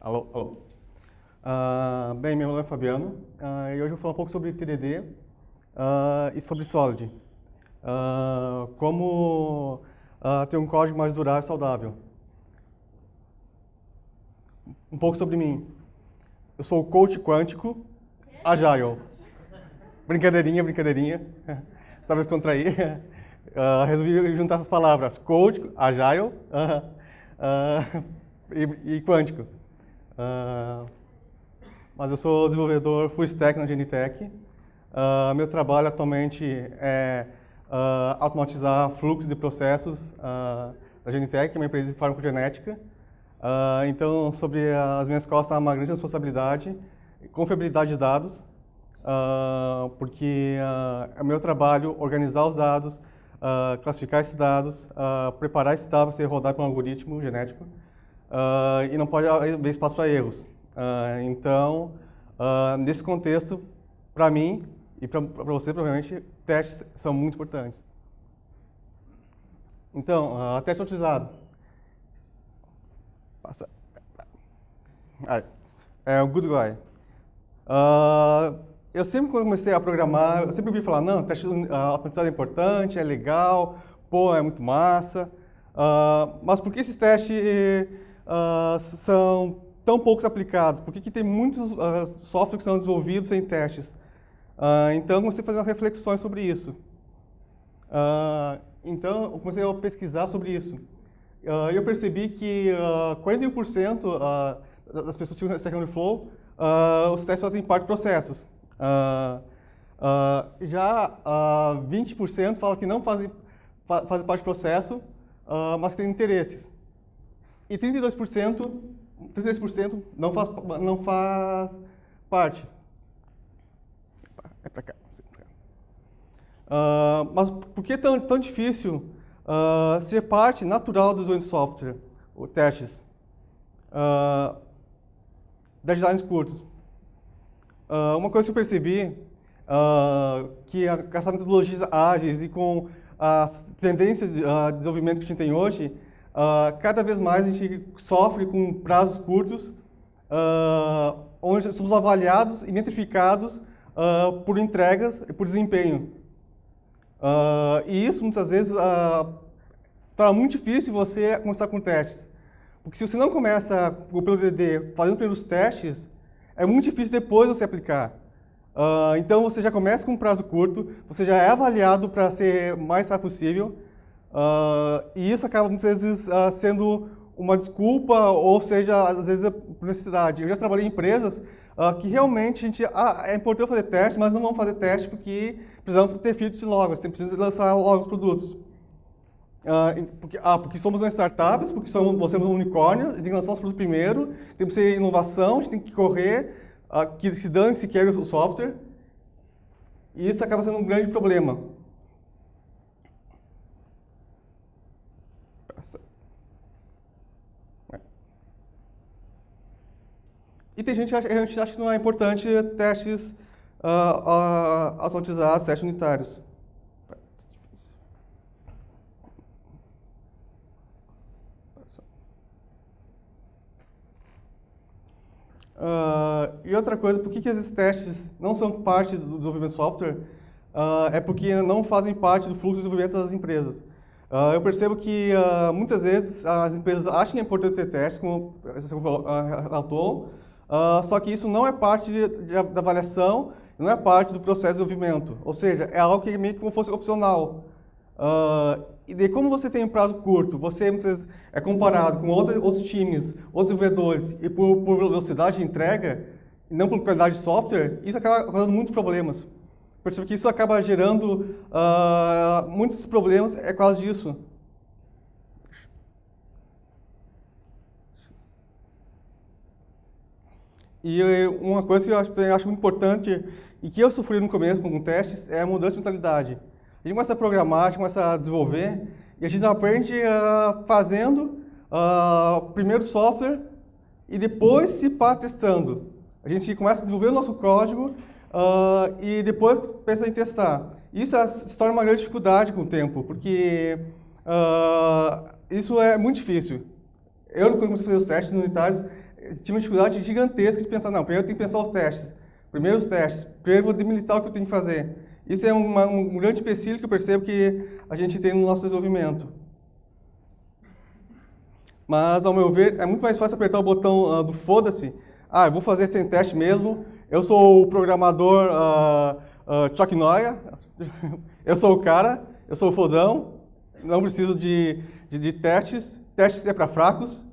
Alô, alô. Bem, meu nome é Fabiano e hoje eu vou falar um pouco sobre TDD e sobre Solid. Como ter um código mais durável e saudável. Um pouco sobre mim. Eu sou coach quântico, Agile. Brincadeirinha, brincadeirinha. Só para descontrair. Resolvi juntar essas palavras. Coach, Agile e quântico. Mas eu sou desenvolvedor full stack na Genitech. Meu trabalho atualmente é automatizar fluxos de processos da Genitech, que é uma empresa de farmacogenética. Então, sobre as minhas costas há uma grande responsabilidade, confiabilidade de dados, porque é meu trabalho organizar os dados, classificar esses dados, preparar esses dados para ser rodado por um algoritmo genético, e não pode haver espaço para erros. Então, nesse contexto, para mim e para você, provavelmente, testes são muito importantes. Então, testes utilizados. Passa. É o Good Guy. Eu sempre, quando comecei a programar, eu sempre ouvi falar, não, teste automatizado é importante, é legal, pô, é muito massa. Mas por que esses testes são tão poucos aplicados? Por que tem muitos softwares que são desenvolvidos sem testes? Então, eu comecei a fazer umas reflexões sobre isso. Então, eu comecei a pesquisar sobre isso. Eu percebi que 41% das pessoas que usam Stack Overflow, os testes fazem parte de processos. Já 20% falam que não fazem parte do processo, mas têm interesses. E 33% não faz parte. É para cá. Mas por que é tão difícil ser parte natural do desenvolvimento de software, ou testes, deadlines curtos? Uma coisa que eu percebi, que com essas metodologias ágeis e com as tendências de desenvolvimento que a gente tem hoje, cada vez mais a gente sofre com prazos curtos, onde somos avaliados e metrificados por entregas e por desempenho. E isso, muitas vezes, torna muito difícil você começar com testes. Porque se você não começa pelo TDD fazendo primeiros testes, é muito difícil depois você aplicar. Então, você já começa com um prazo curto, você já é avaliado para ser o mais rápido possível, e isso acaba, muitas vezes, sendo uma desculpa, ou seja, às vezes, por necessidade. Eu já trabalhei em empresas que realmente é importante fazer teste, mas não vamos fazer teste porque precisamos ter features logo, você precisa lançar logo os produtos. Porque somos uma startup, porque você é um unicórnio, a gente tem que lançar os produtos primeiro, tem que ser inovação, a gente tem que correr, que se dane, que se queira o software, e isso acaba sendo um grande problema. E tem gente que acha que não é importante testes automatizados, testes unitários. E outra coisa, por que esses testes não são parte do desenvolvimento de software? É porque não fazem parte do fluxo de desenvolvimento das empresas. Eu percebo que muitas vezes as empresas acham que é importante ter testes, como você relatou, só que isso não é parte da avaliação, não é parte do processo de desenvolvimento. Ou seja, é algo que é meio que como fosse opcional. E daí, como você tem um prazo curto, você muitas vezes é comparado com outros times, outros desenvolvedores, e por velocidade de entrega, e não por qualidade de software, isso acaba causando muitos problemas. Percebo que isso acaba gerando muitos problemas por causa disso. E uma coisa que eu acho muito importante, e que eu sofri no começo com testes, é a mudança de mentalidade. A gente começa a programar, a gente começa a desenvolver, e a gente aprende fazendo primeiro software e depois se testando. A gente começa a desenvolver o nosso código e depois pensa em testar. Isso se torna uma grande dificuldade com o tempo, porque isso é muito difícil. Eu, quando comecei a fazer os testes unitários, tinha uma dificuldade gigantesca de pensar, não, primeiro eu tenho que pensar os testes. Primeiro os testes. Primeiro eu vou delimitar o que eu tenho que fazer. Isso é um grande empecilho que eu percebo que a gente tem no nosso desenvolvimento. Mas, ao meu ver, é muito mais fácil apertar o botão do foda-se. Ah, eu vou fazer sem teste mesmo. Eu sou o programador Chuck Noia. Eu sou o cara. Eu sou o fodão. Não preciso de testes. Testes é para fracos.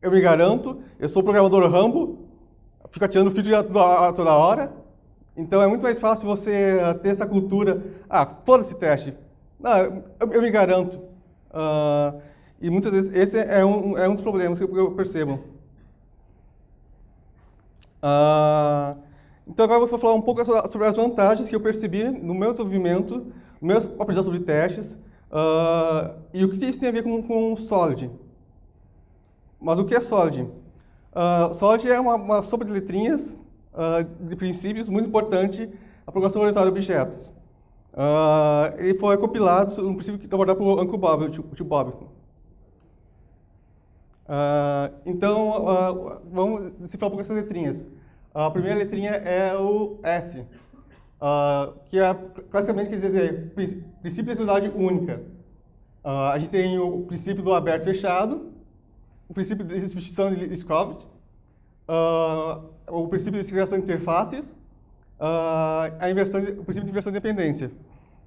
Eu me garanto. Eu sou o programador Rambo. Fico atirando feed toda hora. Então, é muito mais fácil você ter essa cultura. Ah, foda-se teste. Não, eu me garanto. E muitas vezes esse é um dos problemas que eu percebo. Então agora eu vou falar um pouco sobre as vantagens que eu percebi no meu desenvolvimento, no meu aprendizado sobre testes, e o que isso tem a ver com o Solid. Mas o que é Solid? Solid é uma sopa de letrinhas, de princípios, muito importante na programação orientada a objetos. Ele foi compilado no princípio abordado por Uncle Bob, o tio Bob. Então, vamos decifrar um pouco essas letrinhas. A primeira letrinha é o S, que classicamente quer dizer princípio de exclusividade única. A gente tem o princípio do aberto e fechado, o princípio de substituição de Scoped, o princípio de segregação de interfaces, o princípio de inversão de dependência.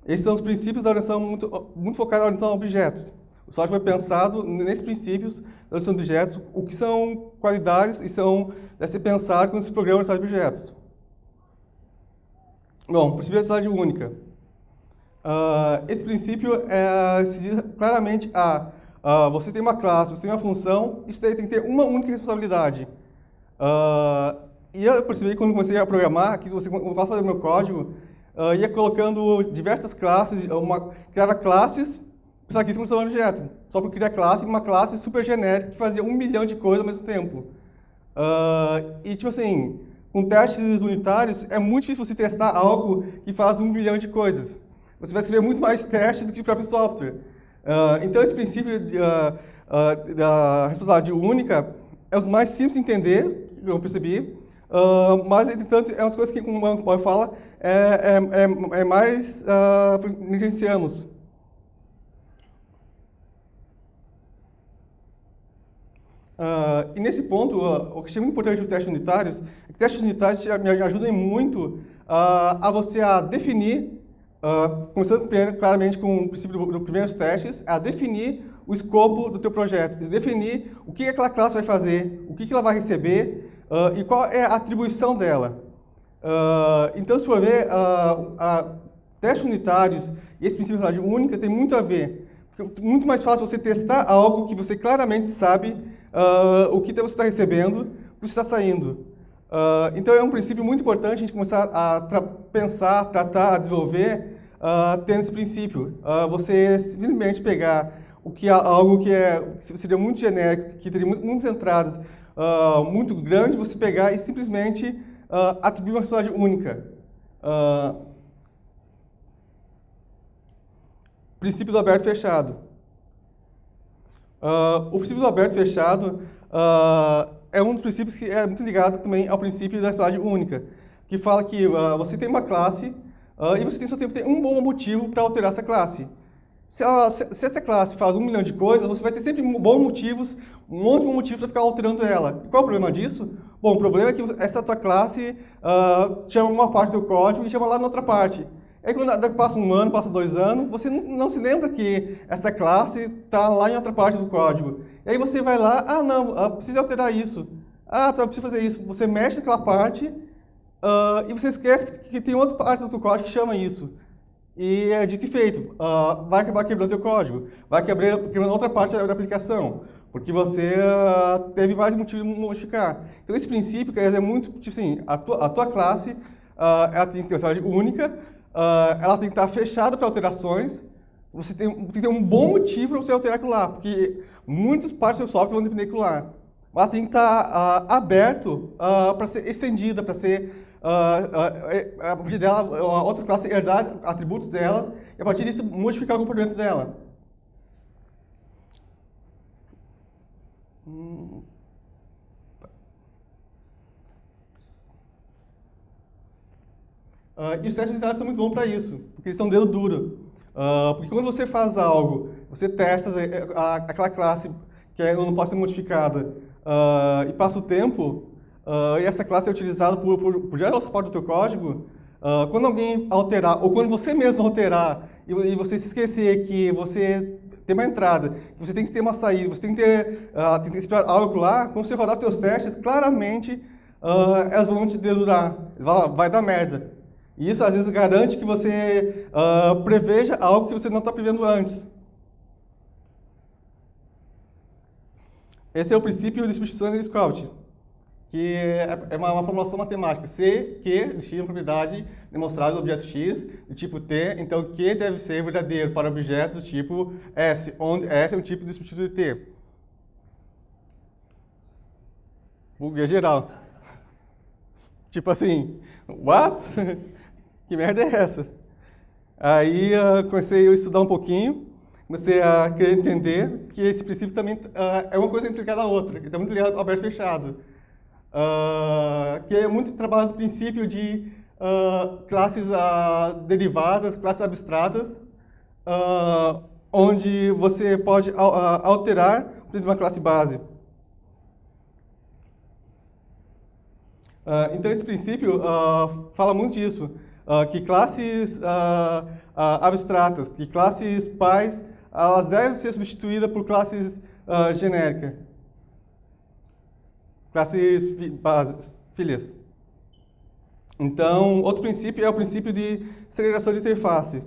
Esses são os princípios da orientação muito focados na orientação a objetos. O Solid foi pensado nesses princípios da orientação de objetos, o que são qualidades e deve ser pensado quando se programa orientado a objetos. Bom, princípio de atividade única. Esse princípio se diz claramente você tem uma classe, você tem uma função, isso daí tem que ter uma única responsabilidade. E eu percebi quando comecei a programar, que você quando fazer o meu código, ia colocando diversas classes, criava classes, pensava que isso funcionava no objeto. Só para criar classe, uma classe super genérica que fazia 1 milhão de coisas ao mesmo tempo. E tipo assim, com testes unitários, é muito difícil você testar algo que faz 1 milhão de coisas. Você vai escrever muito mais testes do que o próprio software. Então esse princípio da responsabilidade única é o mais simples de entender, eu percebi, mas, entretanto, é umas coisas que, como o Paulo fala, mais negligenciamos. E nesse ponto, o que é muito importante dos testes unitários é que testes unitários me ajudam muito a você definir, começando claramente com o princípio dos primeiros testes, a definir o escopo do teu projeto, definir o que aquela classe vai fazer, o que ela vai receber e qual é a atribuição dela. Então, se for ver, testes unitários e esse princípio de unidade única tem muito a ver. Fica muito mais fácil você testar algo que você claramente sabe o que você está recebendo, o que está saindo. Então, é um princípio muito importante a gente começar a pensar, tratar, a desenvolver, tendo esse princípio. Você simplesmente pegar algo que seria muito genérico, que teria muitas entradas muito grande, você pegar e simplesmente atribuir uma responsabilidade única. Princípio do aberto e fechado. O princípio do aberto e fechado é um dos princípios que é muito ligado também ao princípio da responsabilidade única, que fala que você tem uma classe e você só tem um bom motivo para alterar essa classe. Se essa classe faz 1 milhão de coisas, você vai ter sempre bons motivos, um monte de motivos para ficar alterando ela. E qual é o problema disso? Bom, o problema é que essa tua classe chama uma parte do código e chama lá na outra parte. Aí quando passa 1 ano, passa 2 anos, você não se lembra que essa classe está lá em outra parte do código. E aí você vai lá, não, precisa alterar isso. Precisa fazer isso. Você mexe naquela parte e você esquece que tem outras partes do teu código que chamam isso. E é dito e feito, vai acabar quebrando seu código, vai quebrando outra parte da aplicação, porque você teve mais motivos de modificar. Então esse princípio é muito, tipo assim, a tua classe, ela tem que ter uma responsabilidade única, ela tem que estar fechada para alterações, você tem que ter um bom motivo para você alterar aquilo lá, porque muitas partes do seu software vão depender daquilo lá. Mas tem que estar aberto para ser estendida, para ser a partir dela, outras classes herdar atributos delas e a partir disso modificar o comportamento dela. E os testes unitários são muito bons para isso, porque eles são dedo duro. Porque quando você faz algo, você testa aquela classe que não pode ser modificada e passa o tempo, e essa classe é utilizada por diversas partes do teu código, quando alguém alterar, ou quando você mesmo alterar, e você se esquecer que você tem uma entrada, que você tem que ter uma saída, você tem que esperar algo lá, quando você rodar os teus testes, claramente elas vão te dedurar, vai dar merda. E isso às vezes garante que você preveja algo que você não está prevendo antes. Esse é o princípio de substituição de Scout, que é uma formulação matemática. Se Q de X é uma propriedade demonstrada do objeto X, do tipo T, então Q deve ser verdadeiro para objetos do tipo S, onde S é um tipo de substituto de T. Buguei geral. Tipo assim, what? Que merda é essa? Aí comecei a estudar um pouquinho, comecei a querer entender que esse princípio também é uma coisa interligada à outra, que está muito ligado ao aberto e fechado. Que é muito trabalhado no princípio de classes derivadas, classes abstratas, onde você pode alterar dentro de uma classe base. Então, esse princípio fala muito disso, que classes abstratas, que classes pais, elas devem ser substituídas por classes genéricas. Classes bases, filhas. Então, outro princípio é o princípio de segregação de interface.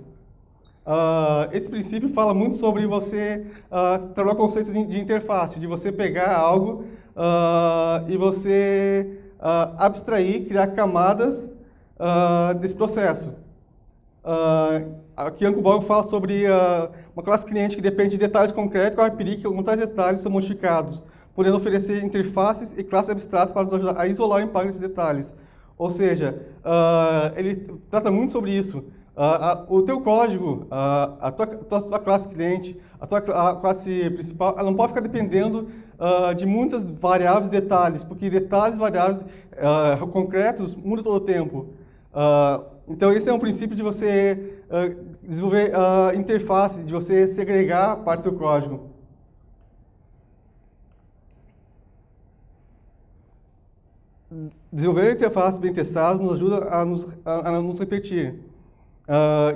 Esse princípio fala muito sobre você trabalhar conceitos de interface, de você pegar algo e você abstrair, criar camadas desse processo. Aqui Ankuborg fala sobre uma classe cliente que depende de detalhes concretos, que vai pedir que alguns tais detalhes são modificados, podendo oferecer interfaces e classes abstratas para nos ajudar a isolar o impacto desses detalhes. Ou seja, ele trata muito sobre isso. O teu código, a tua classe cliente, a tua classe principal, ela não pode ficar dependendo de muitas variáveis e detalhes, porque detalhes variáveis concretos mudam todo o tempo. Então, esse é um princípio de você desenvolver interface, de você segregar parte do seu código. Desenvolver interfaces bem testadas nos ajuda a nos repetir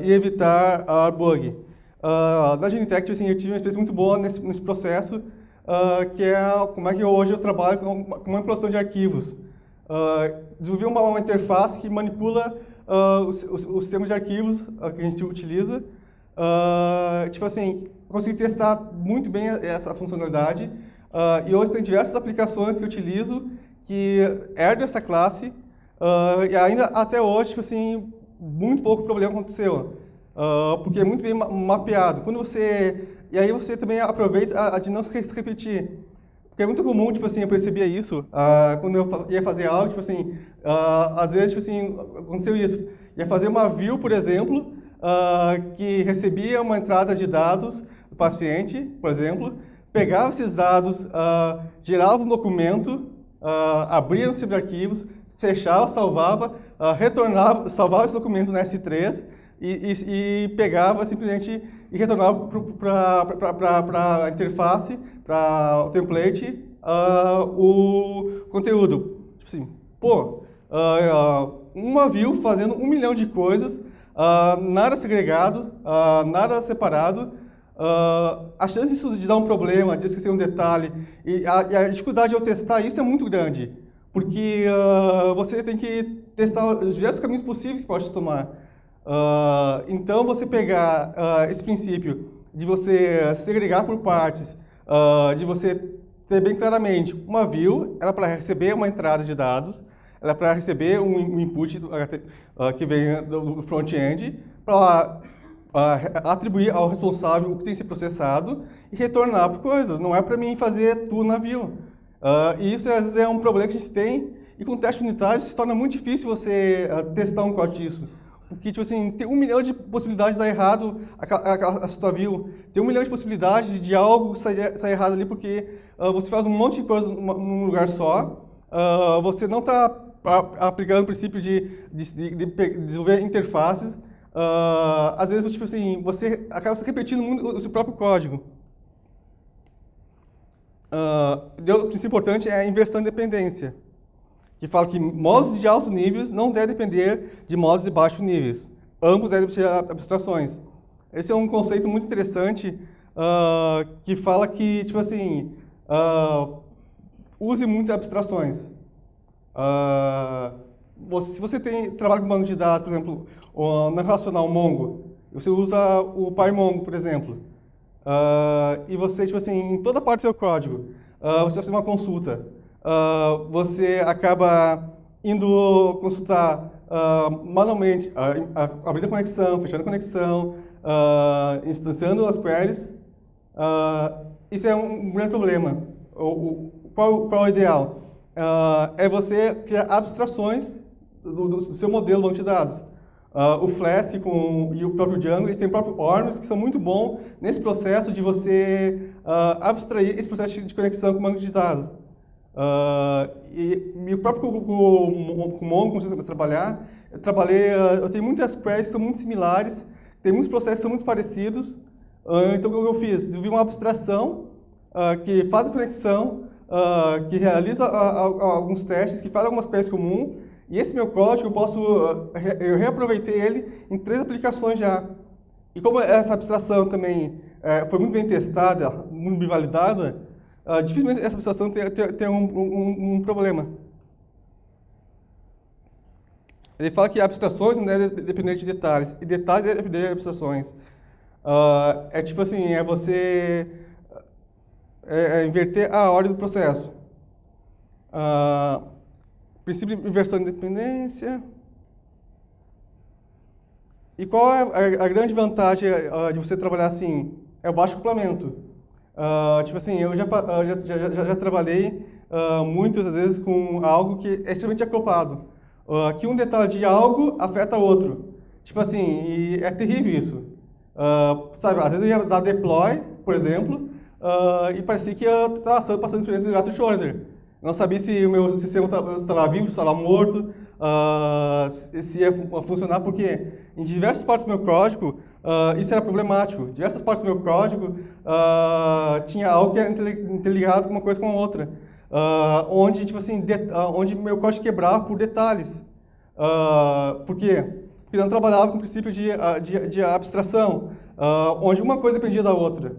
e evitar bug. Na Genentech, assim, eu tive uma experiência muito boa nesse processo, que é como é que hoje eu trabalho com manipulação de arquivos. Desenvolvi uma interface que manipula os sistemas de arquivos que a gente utiliza. Tipo assim, consegui testar muito bem essa funcionalidade, e hoje tem diversas aplicações que eu utilizo que herdam essa classe, e ainda até hoje, tipo assim, muito pouco problema aconteceu, porque é muito bem mapeado. E aí você também aproveita de não se repetir. Porque é muito comum, tipo assim, eu percebia isso, quando eu ia fazer algo, tipo assim, às vezes, tipo assim, aconteceu isso. Ia fazer uma view, por exemplo, que recebia uma entrada de dados do paciente, por exemplo, pegava esses dados, gerava um documento, abria no sistema de arquivos, fechava, salvava, retornava, salvava esse documento na S3 e pegava simplesmente e retornava para a interface, para o template, o conteúdo. Tipo assim, pô, uma view fazendo 1 milhão de coisas, nada segregado, nada separado. A chance disso de dar um problema, de esquecer um detalhe, e a dificuldade de eu testar isso é muito grande, porque você tem que testar os diversos caminhos possíveis que pode tomar. Então, você pegar esse princípio de você segregar por partes, de você ter bem claramente uma view, ela é para receber uma entrada de dados, ela é para receber um input que vem do front-end, para atribuir ao responsável o que tem que ser processado e retornar por coisas. Não é para mim fazer tudo na view. E isso, às vezes, é um problema que a gente tem, e com teste unitário se torna muito difícil você testar um código disso. Porque, tipo assim, tem 1 milhão de possibilidades de dar errado a sua view. Tem 1 milhão de possibilidades de algo sair errado ali, porque você faz um monte de coisa num lugar só, você não está aplicando o princípio de desenvolver interfaces, às vezes, tipo assim, você acaba se repetindo muito o seu próprio código. Outro princípio importante é a inversão de dependência, que fala que módulos de altos níveis não devem depender de módulos de baixos níveis. Ambos devem ser abstrações. Esse é um conceito muito interessante, que fala que, tipo assim, use muitas abstrações. Se você trabalha com banco de dados, por exemplo, na relacional Mongo, você usa o PyMongo, por exemplo, e você, tipo assim, em toda parte do seu código, você faz uma consulta, você acaba indo consultar manualmente, abrindo a conexão, fechando a conexão, instanciando as queries. Isso é um grande problema. Qual é o ideal? É você criar abstrações do seu modelo banco de dados. O Flask e o próprio Django, eles têm o próprio Ormus, que são muito bons nesse processo de você abstrair esse processo de conexão com o banco de dados. E o próprio com o Mongo, como você trabalhar, eu tenho muitas queries que são muito similares, tem muitos processos que são muito parecidos. Então, o que eu fiz? Desenvolvi uma abstração que faz a conexão, que realiza alguns testes, que faz algumas queries comuns, e esse meu código eu reaproveitei ele em 3 aplicações já. E como essa abstração também foi muito bem testada, muito bem validada, dificilmente essa abstração tem um problema. Ele fala que abstrações não devem depender de detalhes, e detalhes devem depender de abstrações. É tipo assim, você inverter a ordem do processo. Princípio de inversão de dependência. E qual é a grande vantagem de você trabalhar assim? É o baixo acoplamento. Tipo assim, eu já trabalhei muitas vezes com algo que é extremamente acoplado. Que um detalhe de algo afeta outro. Tipo assim, e é terrível isso. Sabe, às vezes eu ia dar deploy, por exemplo, e parecia que eu estava passando por dentro do gato Schrödinger. Não sabia se o meu sistema estava vivo, se estava morto, se ia funcionar, porque em diversas partes do meu código isso era problemático. Diversas partes do meu código tinha algo que era interligado com uma coisa com a outra, onde, tipo assim, onde meu código quebrava por detalhes. Por quê? Porque não trabalhava com o princípio de abstração, onde uma coisa dependia da outra.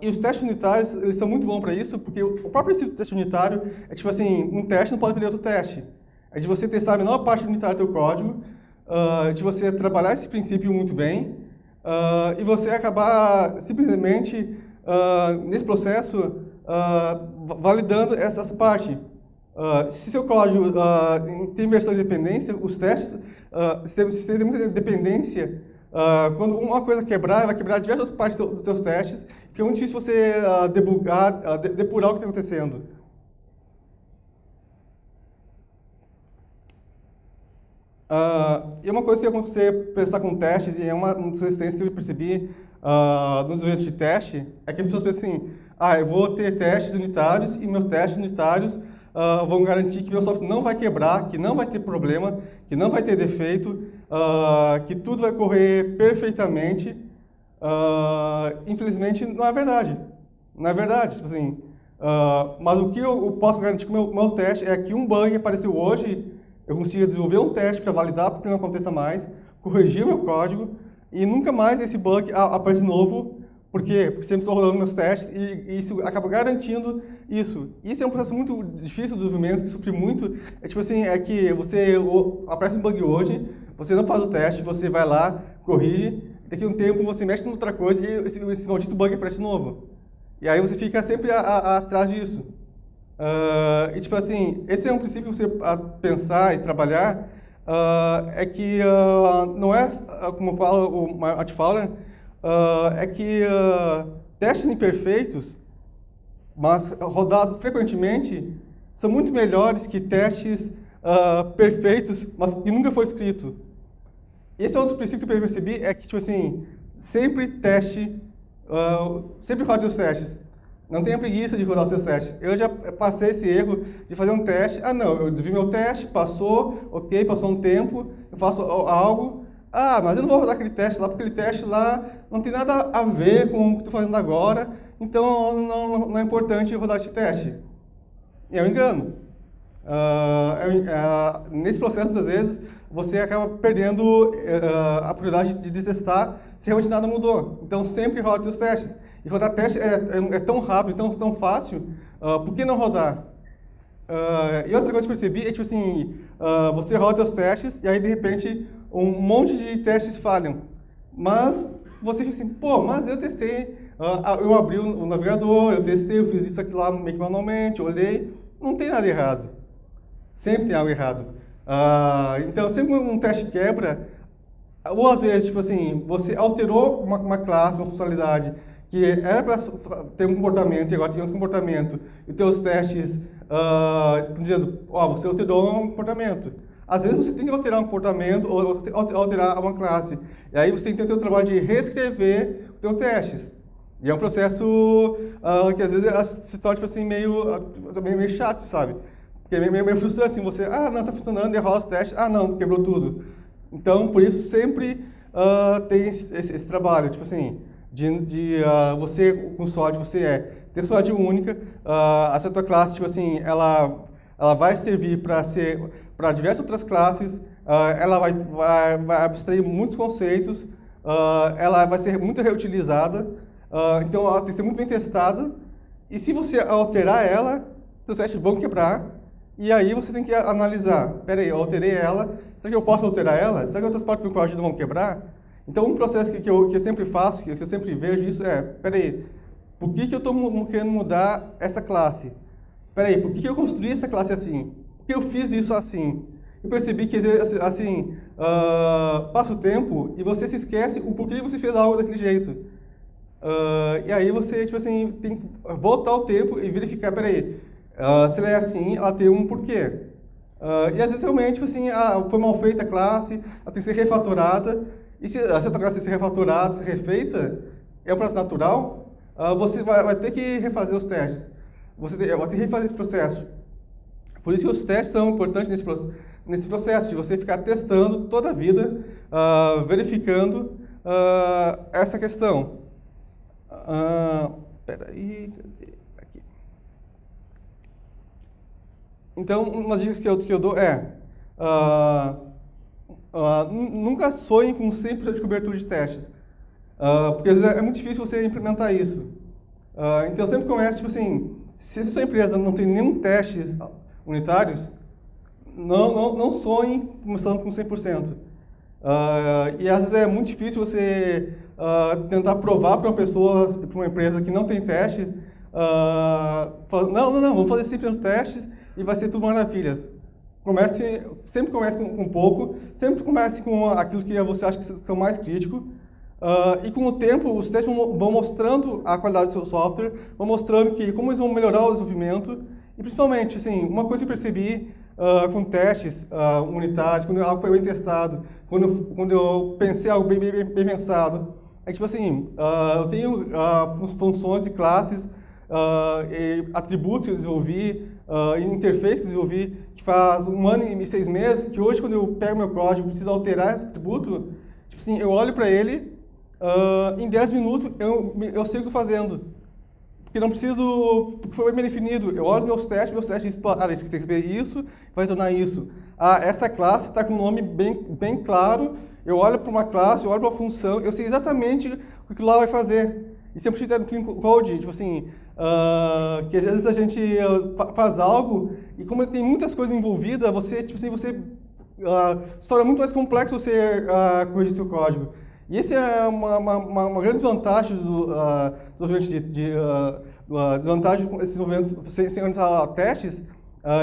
E os testes unitários, eles são muito bons para isso, porque o próprio princípio do teste unitário é tipo assim, um teste não pode depender do outro teste. É de você testar a menor parte unitária do teu código, de você trabalhar esse princípio muito bem, e você acabar simplesmente, nesse processo, validando essa parte. Se seu código tem inversão de dependência, os testes, se tem muita dependência, quando uma coisa quebrar, vai quebrar diversas partes dos teus testes, fica muito difícil você debugar, depurar o que está acontecendo. E uma coisa que eu comecei a pensar com testes, e é uma das resistências que eu percebi no desenvolvimento de teste, é que as pessoas pensam assim, eu vou ter testes unitários, e meus testes unitários vão garantir que meu software não vai quebrar, que não vai ter problema, que não vai ter defeito, que tudo vai correr perfeitamente. Infelizmente, não é verdade. Não é verdade. Tipo assim, mas o que eu posso garantir com o meu teste é que um bug apareceu hoje, eu consigo desenvolver um teste para validar para que não aconteça mais, corrigir o meu código, e nunca mais esse bug aparece de novo. Por quê? Porque sempre estou rolando meus testes e isso acaba garantindo isso. Isso é um processo muito difícil do desenvolvimento, que sofre muito. É tipo assim, é que aparece um bug hoje, você não faz o teste, você vai lá, corrige, daqui a um tempo você mexe em outra coisa e esse maldito bug aparece de novo. E aí você fica sempre atrás disso. E tipo assim, esse é um princípio que você pensar e trabalhar, é que não é, como fala o Matt Fowler, é que testes imperfeitos, mas rodados frequentemente, são muito melhores que testes perfeitos, mas que nunca foi escrito. Esse é outro princípio que eu percebi, é que, tipo assim, sempre rode os testes. Não tenha preguiça de rodar os seus testes. Eu já passei esse erro de fazer um teste. Ah, não, eu vi meu teste, passou, ok, passou um tempo, eu faço algo. Ah, mas eu não vou rodar aquele teste lá, porque aquele teste lá não tem nada a ver com o que estou fazendo agora, então não é importante rodar esse teste. E é um engano. Nesse processo, muitas vezes, você acaba perdendo a oportunidade de testar se realmente nada mudou. Então, sempre roda os testes. E rodar teste é tão rápido, tão fácil, por que não rodar? E outra coisa que eu percebi é, tipo assim, você roda os testes e aí, de repente, um monte de testes falham. Mas você fica assim, pô, mas eu testei, eu abri o navegador, eu testei, eu fiz isso aqui lá meio que manualmente, olhei, não tem nada errado. Sempre tem algo errado. Então, sempre um teste quebra, ou às vezes, tipo assim, você alterou uma classe, uma funcionalidade, que era para ter um comportamento e agora tem outro comportamento, e teus testes dizendo, você alterou um comportamento. Às vezes você tem que alterar um comportamento ou alterar uma classe, e aí você tem que ter o trabalho de reescrever os teus testes. E é um processo que às vezes se torna tipo assim, meio chato, sabe? Porque é meio frustrante, assim, você, não, está funcionando, errou os testes, não, quebrou tudo. Então, por isso, sempre tem esse trabalho, tipo assim, você, com SOLID, você tem SOLID única, essa tua classe, tipo assim, ela vai servir para diversas outras classes, ela vai abstrair muitos conceitos, ela vai ser muito reutilizada, então ela tem que ser muito bem testada, e se você alterar ela, seus testes vão quebrar, e aí você tem que analisar, peraí, eu alterei ela, será que eu posso alterar ela? Será que outras partes do código não vão quebrar? Então, um processo que eu sempre faço, que eu sempre vejo isso peraí, por que eu estou querendo mudar essa classe? Peraí, por que eu construí essa classe assim? Por que eu fiz isso assim? Eu percebi que, assim, passa o tempo e você se esquece o porquê você fez algo daquele jeito. E aí você, tipo assim, tem que voltar ao tempo e verificar, peraí, se ela é assim, ela tem um porquê. E às vezes realmente, tipo assim, foi mal feita a classe, ela tem que ser refatorada, e se a sua classe tem que ser refatorada, ser refeita, é um processo natural, você vai ter que refazer os testes. Você vai ter que refazer esse processo. Por isso que os testes são importantes nesse processo, de você ficar testando toda a vida, verificando essa questão. Peraí, cadê? Aqui. Então, uma dica que eu dou nunca sonhe com 100% de cobertura de testes, porque às vezes é muito difícil você implementar isso. Então, sempre comece, tipo assim, se a sua empresa não tem nenhum testes unitários, não sonhe começando com 100%. E às vezes é muito difícil você tentar provar para uma pessoa, para uma empresa que não tem teste, não, vamos fazer sempre os testes e vai ser tudo maravilhas. Sempre comece com pouco, sempre comece com aquilo que você acha que são mais críticos, e com o tempo os testes vão mostrando a qualidade do seu software, vão mostrando como eles vão melhorar o desenvolvimento, e principalmente, assim, uma coisa que eu percebi com testes unitários, quando algo foi bem testado, quando eu pensei algo bem pensado, é que, tipo assim, eu tenho funções e classes, e atributos que eu desenvolvi, e interface que eu desenvolvi, que faz 1 ano e 6 meses, que hoje, quando eu pego meu código e preciso alterar esse atributo, tipo assim, eu olho para ele, em 10 minutos eu sei o que estou fazendo. Porque não preciso, porque foi bem definido. Eu olho meus testes dizem, isso tem que ser isso, vai tornar isso. Essa classe está com um nome bem claro, eu olho para uma classe, eu olho para uma função, eu sei exatamente o que lá vai fazer. E sempre ter no clean code, tipo assim, que às vezes a gente faz algo e como tem muitas coisas envolvidas, você, tipo assim, se torna muito mais complexo você corrigir seu código. E esse é uma grande desvantagem do desenvolvimento desvantagem desse desenvolvimento sem analisar testes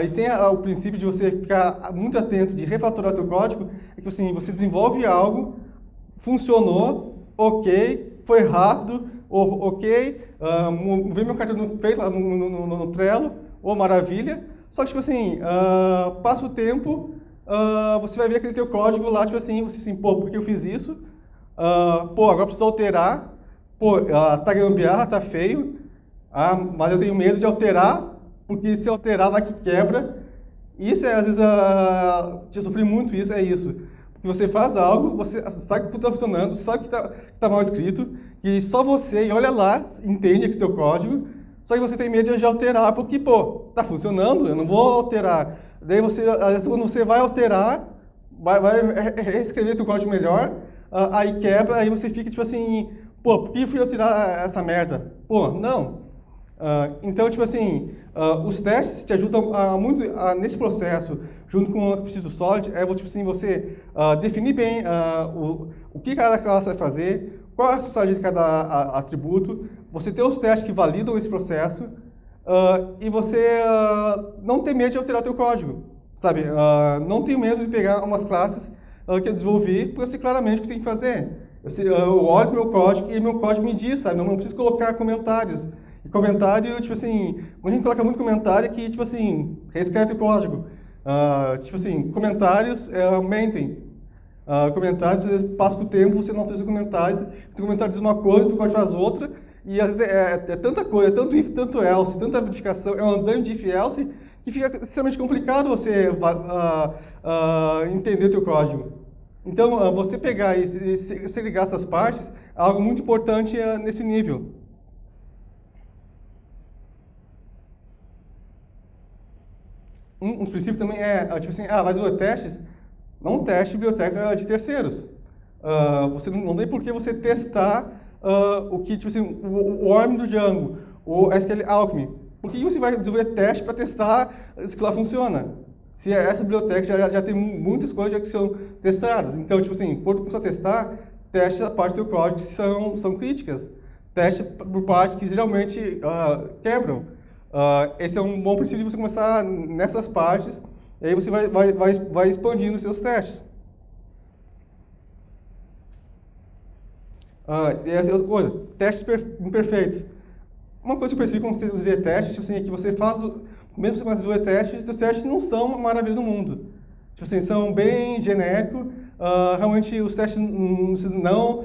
e sem o princípio de você ficar muito atento de refatorar seu código, é que assim, você desenvolve algo, funcionou, ok, foi rápido, ok, vi meu cartão feito lá no Trello, maravilha, só que tipo assim, passa o tempo, você vai ver aquele teu código lá, tipo assim, você assim, por que eu fiz isso? Agora preciso alterar, tá gambiarra, tá feio, Ah, mas eu tenho medo de alterar, porque se alterar vai que quebra. Isso é, às vezes, já sofri muito isso, é isso. Porque você faz algo, você sabe que está funcionando, sabe que tá mal escrito, que só você, e olha lá, entende aqui o teu código, só que você tem medo de alterar, porque, pô, tá funcionando, eu não vou alterar. Daí você, às vezes, quando você vai alterar, vai reescrever teu código melhor, aí quebra, aí você fica, tipo assim, pô, por que eu fui alterar essa merda? Pô, não. Então, tipo assim, os testes te ajudam muito nesse processo, junto com o princípio Solid, tipo assim, você definir bem o que cada classe vai fazer, qual é a responsabilidade de cada atributo, você ter os testes que validam esse processo, e você não ter medo de alterar teu código, sabe? Não ter medo de pegar umas classes que eu desenvolvi, porque eu sei claramente o que tem que fazer. Eu olho meu código e meu código me diz, sabe? Não preciso colocar comentários. E comentário, tipo assim, quando a gente coloca muito comentário, que, tipo assim, reescreve o código. Tipo assim, comentários mentem. Comentários, às vezes, passa o tempo, você não fez comentários, o comentário diz uma coisa, o código faz outra, e às vezes é tanta coisa, tanto if, tanto else, tanta verificação, é um andame de if else, que fica extremamente complicado você entender o teu código. Então, você pegar e segregar essas partes é algo muito importante nesse nível. Um dos princípios também tipo assim, vai desenvolver testes, não teste biblioteca de terceiros. Você não tem por que você testar o que, tipo assim, o ORM do Django, o SQL Alchemy. Por que você vai desenvolver teste para testar se aquilo lá funciona? Se essa biblioteca já tem muitas coisas que são testadas. Então, tipo assim, quando começar a testar, teste a parte do código que são críticas. Teste por partes que geralmente quebram. Esse é um bom princípio de você começar nessas partes, e aí você vai expandindo os seus testes. E essa outra coisa, testes imperfeitos. Uma coisa que eu percebi quando você desenvolver testes, tipo assim, é que você faz, mesmo que você começa a desenvolver testes, os testes não são uma maravilha do mundo. Tipo assim, são bem genéricos, realmente os testes não,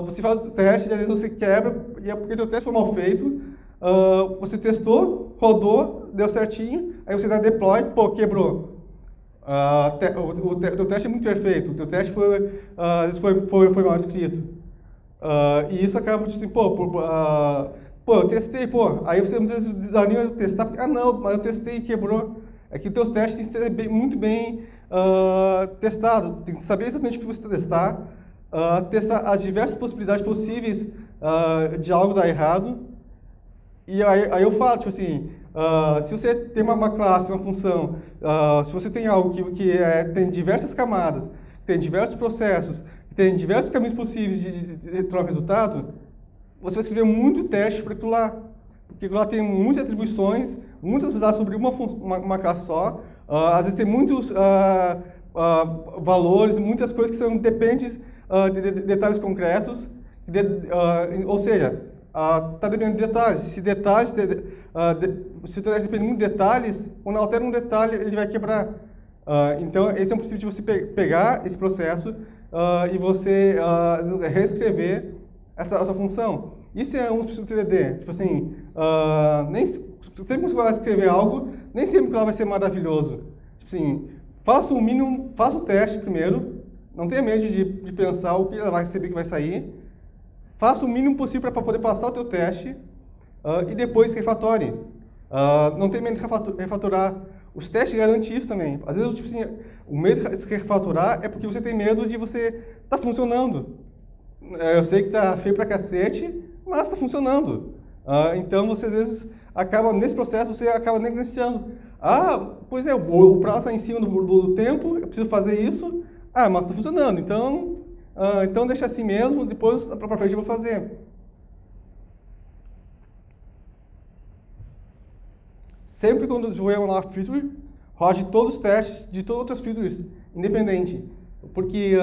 você faz o teste, e às vezes você quebra, e é porque o teu teste foi mal feito, você testou, rodou, deu certinho, aí você dá deploy, pô, quebrou. O teu teste é muito perfeito, o teu teste às vezes foi mal escrito. E isso acaba tipo assim, eu testei, aí você às vezes desanima de testar, porque, não, mas eu testei e quebrou. É que os teus testes têm que ser muito bem testados, tem que saber exatamente o que você está testando, testar as diversas possibilidades possíveis de algo dar errado. E aí eu falo, tipo assim, se você tem uma classe, uma função, se você tem algo que tem diversas camadas, tem diversos processos, tem diversos caminhos possíveis de retornar o resultado, você vai escrever muito teste para aquilo lá. Porque aquilo lá tem muitas atribuições, muitas habilidades sobre uma classe só, às vezes tem muitos valores, muitas coisas que são dependentes de detalhes concretos, ou seja, está dependendo de detalhes. Se o teste depende muito de detalhes, quando altera um detalhe, ele vai quebrar. Então, esse é um princípio de você pegar esse processo e você reescrever essa função. Isso é um dos princípios do TDD. Tipo assim, sempre que você vai escrever algo, nem sempre que ela vai ser maravilhoso. Tipo assim, faça o mínimo, faça o teste primeiro, não tenha medo de pensar o que ela vai receber que vai sair. Faça o mínimo possível para poder passar o teu teste e depois refatore. Não tenha medo de refatorar. Os testes garantem isso também. Às vezes, tipo assim, o medo de se refatorar é porque você tem medo de você estar funcionando. Eu sei que está feio pra cacete, mas está funcionando. Então, você às vezes acaba, nesse processo, você acaba negligenciando. Pois é, o prazo está em cima do tempo, eu preciso fazer isso. Mas está funcionando, então deixa assim mesmo, depois para frente eu vou fazer. Sempre quando desenvolver uma nova feature, rode todos os testes de todas as outras features, independente. Porque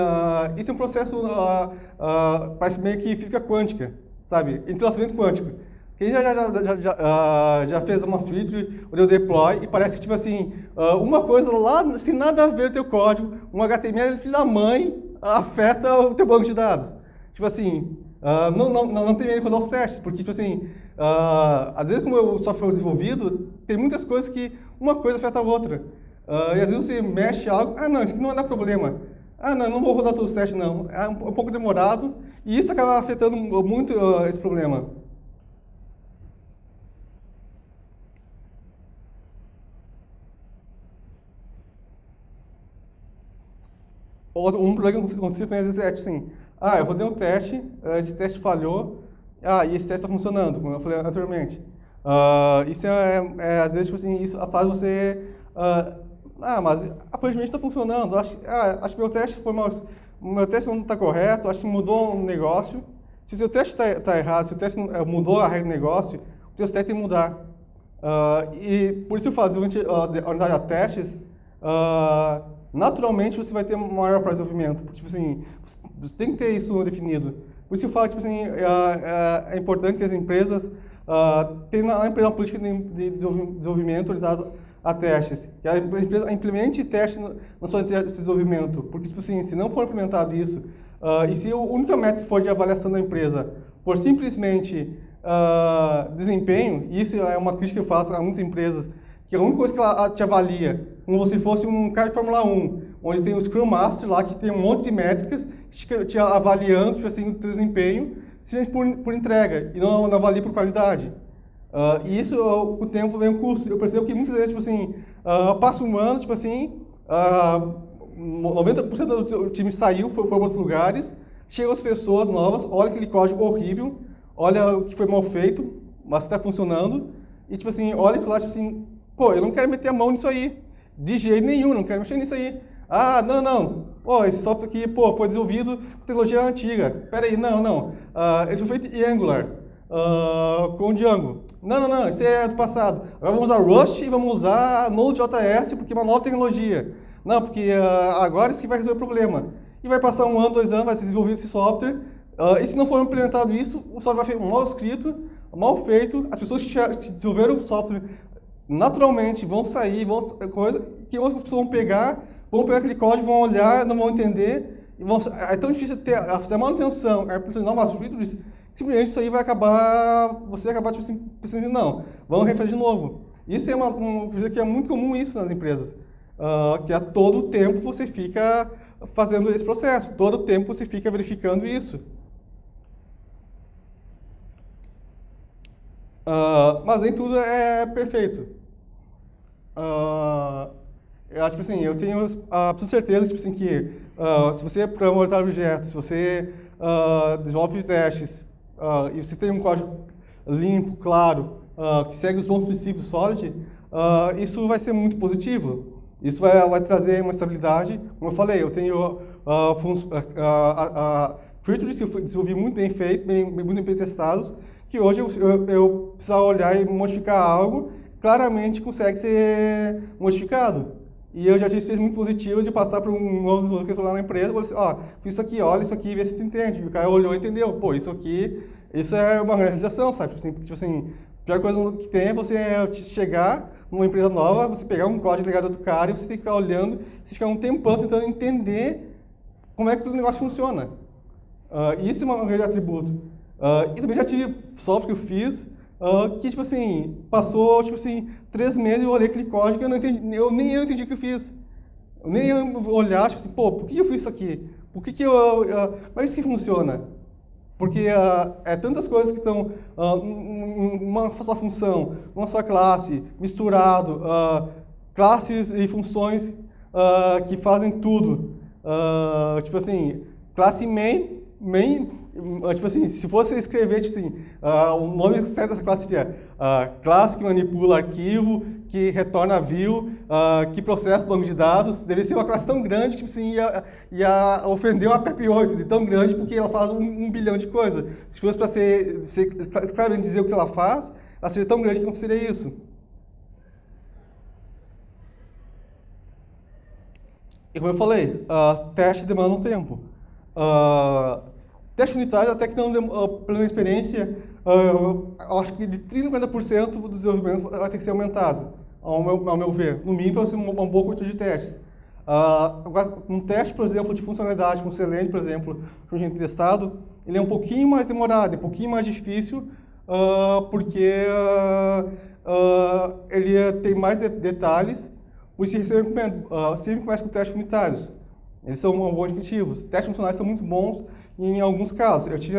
isso é um processo, parece meio que física quântica, sabe? Entrelaçamento quântico. Quem já fez uma feature, ou deu deploy, e parece que, tipo assim, uma coisa lá, sem nada a ver com o teu código, um HTML filho da mãe, afeta o teu banco de dados. Tipo assim, não tem medo de rodar os testes, porque, tipo assim, Às vezes, como o software é desenvolvido, tem muitas coisas que uma coisa afeta a outra. E às vezes você mexe algo, não, isso aqui não vai dar problema. Não, não vou rodar todos os testes, não. É um pouco demorado, e isso acaba afetando muito esse problema. Um problema que acontece também às vezes é assim, eu rodei um teste, esse teste falhou, e esse teste está funcionando, como eu falei anteriormente. Isso às vezes, tipo assim, isso faz você, mas aparentemente está funcionando, acho que meu teste meu teste não está correto, acho que mudou um negócio. Se o seu teste está errado, se o teste mudou a regra do negócio, o seu teste tem que mudar. E por isso eu falo, desenvolvimento orientado a testes, naturalmente você vai ter maior prazo de desenvolvimento. Porque, tipo assim, você tem que ter isso definido. Por isso eu falo que, tipo assim, é importante que as empresas tenham na empresa uma política de desenvolvimento orientado a testes. Que a empresa implemente testes na sua de desenvolvimento. Porque, tipo assim, se não for implementado isso, e se a única métrica for de avaliação da empresa for simplesmente desempenho, e isso é uma crítica que eu faço a muitas empresas, que a única coisa que ela te avalia, como se fosse um cara de Fórmula 1, onde tem o Scrum Master lá, que tem um monte de métricas, te avaliando, tipo assim, o teu desempenho, simplesmente por entrega, e não avalia por qualidade. E isso, com o tempo, vem um custo. Eu percebo que muitas vezes, tipo assim, passa um ano, tipo assim, 90% do time saiu, foi para outros lugares, chegam as pessoas novas, olha aquele código horrível, olha o que foi mal feito, mas está funcionando, e tipo assim, olha e fala, tipo assim, pô, eu não quero meter a mão nisso aí, de jeito nenhum, não quero mexer nisso aí. Não, pô, esse software aqui, pô, foi desenvolvido com tecnologia antiga, pera aí, não, ele foi feito em Angular, com Django. Não, isso é do passado. Agora vamos usar Rust e vamos usar Node.js, porque é uma nova tecnologia. Não, porque agora isso que vai resolver o problema. E vai passar 1 ano, 2 anos, vai ser desenvolvido esse software, e se não for implementado isso, o software vai ser mal escrito, mal feito, as pessoas que desenvolveram o software naturalmente vão sair, que outras pessoas vão pegar aquele código, vão olhar, não vão entender, é tão difícil fazer a manutenção, implementar novas features, simplesmente isso aí vai acabar, você vai acabar tipo assim, pensando, não, vamos refazer de novo. Isso é uma coisa que é muito comum isso nas empresas, que a todo tempo você fica fazendo esse processo, todo tempo você fica verificando isso. Mas nem tudo é perfeito. Tipo assim, eu tenho absoluta certeza tipo assim, que se você programa orientado a objetos, se você desenvolve testes e você tem um código limpo, claro, que segue os bons princípios Solid, isso vai ser muito positivo. Isso vai trazer uma estabilidade. Como eu falei, eu tenho features que eu desenvolvi muito bem feitos, muito bem testados, que hoje eu precisar olhar e modificar algo, claramente consegue ser modificado. E eu já tive experiência muito positiva de passar para um novo desenvolvedor lá na empresa, e falei assim, fiz isso aqui, olha isso aqui, vê se tu entende. E o cara olhou e entendeu, pô, isso é uma realização, sabe? Tipo assim, a pior coisa que tem é você chegar numa empresa nova, você pegar um código ligado do cara e você tem que ficar olhando, você ficar um tempão tentando entender como é que o negócio funciona. Isso é um grande atributo. E também já tive software que eu fiz que, tipo assim, passou, tipo assim, 3 meses e eu olhei aquele código e nem eu entendi o que eu fiz. Eu nem eu olhar, tipo assim, pô, por que eu fiz isso aqui? Por que como é isso que funciona? Porque tantas coisas que estão numa só função, numa só classe, misturado, classes e funções que fazem tudo. Tipo assim, classe main, tipo assim, se fosse escrever, tipo assim, o nome certo dessa classe seria classe que manipula arquivo, que retorna view, que processa o banco de dados, deveria ser uma classe tão grande que tipo assim, ia ofender uma PEP8 de tão grande porque ela faz 1 bilhão de coisas. Se fosse para ser claramente dizer o que ela faz, ela seria tão grande que não seria isso. E como eu falei, teste demanda um tempo. Teste unitário, até que não, pela minha experiência, eu acho que de 30% a 40% do desenvolvimento vai ter que ser aumentado, ao meu ver. No mínimo, para ser uma boa quantidade de testes. Agora, um teste, por exemplo, de funcionalidade com Selenium, por exemplo, que a gente tem testado, ele é um pouquinho mais demorado, é um pouquinho mais difícil, porque ele tem mais detalhes, por isso que eu sempre recomendo, sempre começa com testes unitários. Eles são bons definitivos. Testes funcionais são muito bons em alguns casos. Eu tive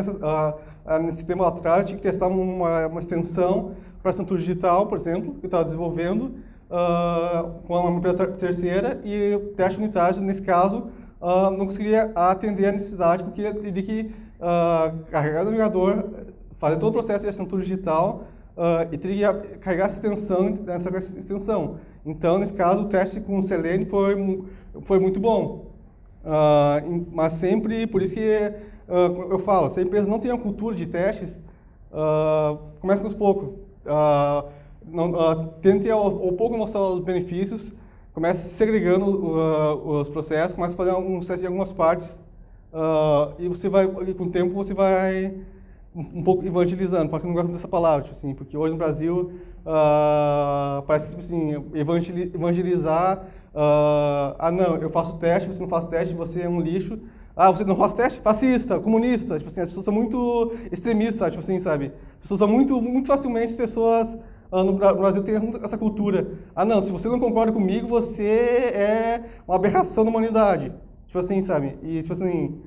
nesse tema lá atrás, eu tinha que testar uma extensão para assinatura digital, por exemplo, que eu estava desenvolvendo com uma empresa terceira, e o teste unitário, nesse caso, não conseguiria atender a necessidade, porque ele teria que carregar o navegador, fazer todo o processo de assinatura digital e teria que carregar essa extensão, essa extensão. Então, nesse caso, o teste com o Selenium foi muito bom. Mas sempre, por isso que eu falo, se a empresa não tem uma cultura de testes, comece com os poucos. Tente ao pouco mostrar os benefícios, comece segregando os processos, comece a fazer um teste em algumas partes, e você vai, com o tempo, você vai um pouco evangelizando, porque eu não gosto dessa palavra, tipo assim, porque hoje no Brasil parece tipo assim, evangelizar, não, eu faço teste, você não faz teste, você é um lixo. Você não faz teste? Fascista, comunista, tipo assim, as pessoas são muito extremistas, tipo assim, sabe? As pessoas são muito facilmente, as pessoas no Brasil têm essa cultura. Não, se você não concorda comigo, você é uma aberração da humanidade. Tipo assim, sabe? E, tipo assim,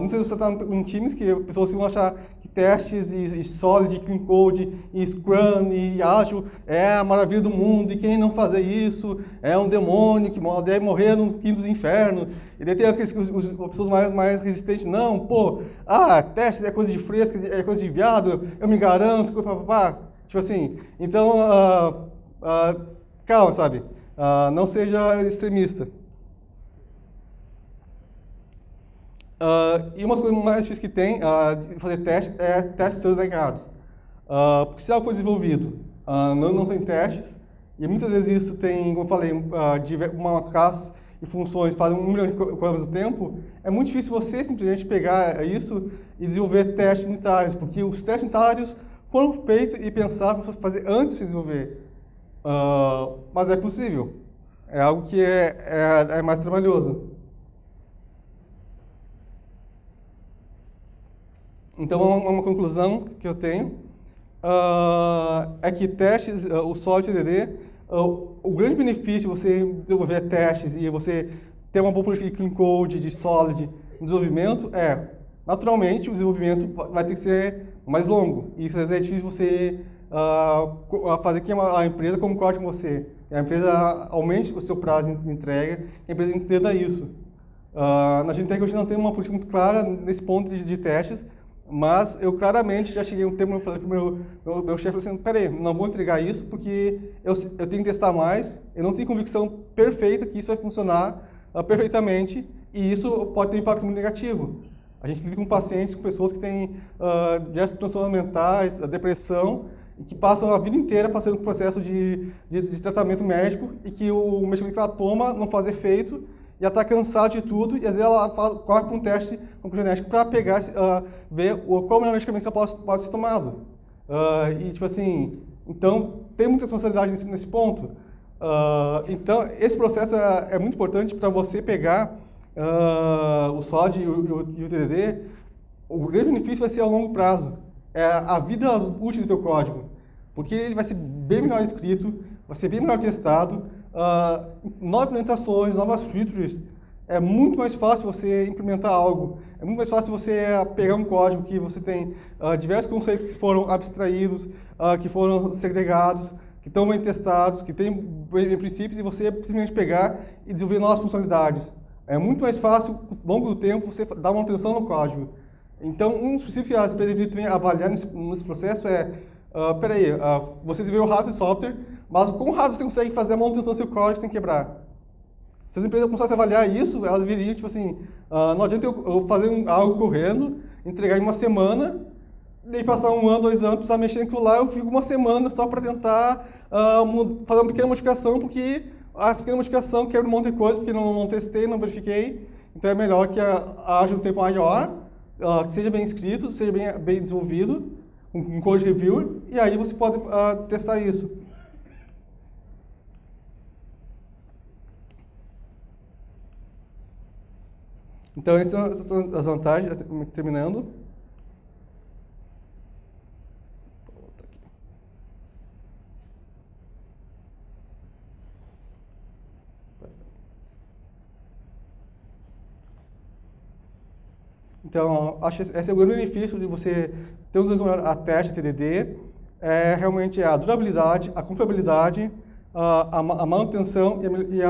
muitas vezes você está em times que as pessoas vão achar que testes e Solid, Clean Code, e Scrum, e Agile é a maravilha do mundo, e quem não fazer isso é um demônio que deve morrer no quinto dos infernos. E daí tem as pessoas mais resistentes, não, pô, testes é coisa de fresca, é coisa de viado, eu me garanto, papapá. Tipo assim, então, calma, sabe? Não seja extremista. E uma das coisas mais difíceis que tem de fazer teste é testes de seus delegados. Porque se algo for desenvolvido, não tem testes, e muitas vezes isso tem, como eu falei, uma classe e funções fazem 1 milhão de coisas ao mesmo tempo, é muito difícil você simplesmente pegar isso e desenvolver testes unitários, porque os testes unitários foram feitos e pensados para fazer antes de desenvolver. Mas é possível. É algo que é mais trabalhoso. Então, uma conclusão que eu tenho é que testes, o Solid TDD, o grande benefício de você desenvolver testes e você ter uma boa política de clean code, de Solid, no desenvolvimento, naturalmente, o desenvolvimento vai ter que ser mais longo. E isso é difícil você fazer que a empresa concorde com você. Que a empresa aumente o seu prazo de entrega, que a empresa entenda isso. Na Genentech hoje não tem uma política muito clara nesse ponto de testes, mas eu claramente já cheguei um tempo, eu falei para o meu chefe, assim, peraí, não vou entregar isso porque eu tenho que testar mais, eu não tenho convicção perfeita que isso vai funcionar perfeitamente, e isso pode ter impacto muito negativo. A gente lida com pacientes, com pessoas que têm diversos transtornos mentais, depressão, e que passam a vida inteira passando por processo de tratamento médico, e que o medicamento que ela toma não faz efeito, e ela está cansada de tudo, e às vezes ela corre para um teste genético para pegar, ver qual é o melhor medicamento que ela pode ser tomado. E, tipo assim, então, tem muita responsabilidade nesse ponto. Então, esse processo é muito importante para você pegar o SOD e o TDD. O grande benefício vai ser a longo prazo. É a vida útil do teu código. Porque ele vai ser bem melhor escrito, vai ser bem melhor testado, novas implementações, novas features, é muito mais fácil você implementar algo. É muito mais fácil você pegar um código que você tem diversos conceitos que foram abstraídos, que foram segregados, que estão bem testados, que têm bem princípios, e você simplesmente pegar e desenvolver novas funcionalidades. É muito mais fácil, ao longo do tempo, você dar manutenção no código. Então, um dos princípios que as empresas devem avaliar nesse processo peraí, você desenvolveu hardware e software, mas com rápido você consegue fazer a manutenção do seu código sem quebrar? Se as empresas começassem a avaliar isso, elas deveriam, tipo assim, não adianta eu fazer algo correndo, entregar em uma semana, daí passar 1 ano, 2 anos, precisar mexer naquilo lá, eu fico uma semana só para tentar fazer uma pequena modificação, porque essa pequena modificação quebra um monte de coisa, porque não testei, não verifiquei. Então é melhor que haja um tempo maior, que seja bem escrito, seja bem desenvolvido, um code reviewer, e aí você pode testar isso. Então, essas são as vantagens, terminando. Então, acho que esse é o grande benefício de você ter um desenvolvedor a teste TDD, realmente a durabilidade, a confiabilidade, a manutenção e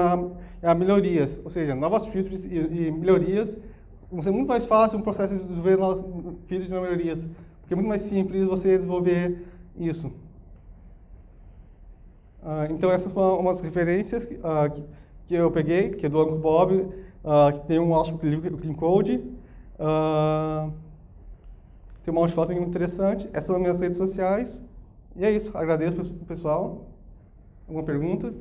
a melhorias, ou seja, novas features e melhorias. Vai ser muito mais fácil um processo de desenvolver novas features e melhorias, porque é muito mais simples você desenvolver isso. Então, essas foram umas referências que eu peguei, que é do Uncle Bob, que tem um ótimo Clean Code, tem um monte de foto muito interessante. Essas são as minhas redes sociais. E é isso. Agradeço, pessoal. Alguma pergunta?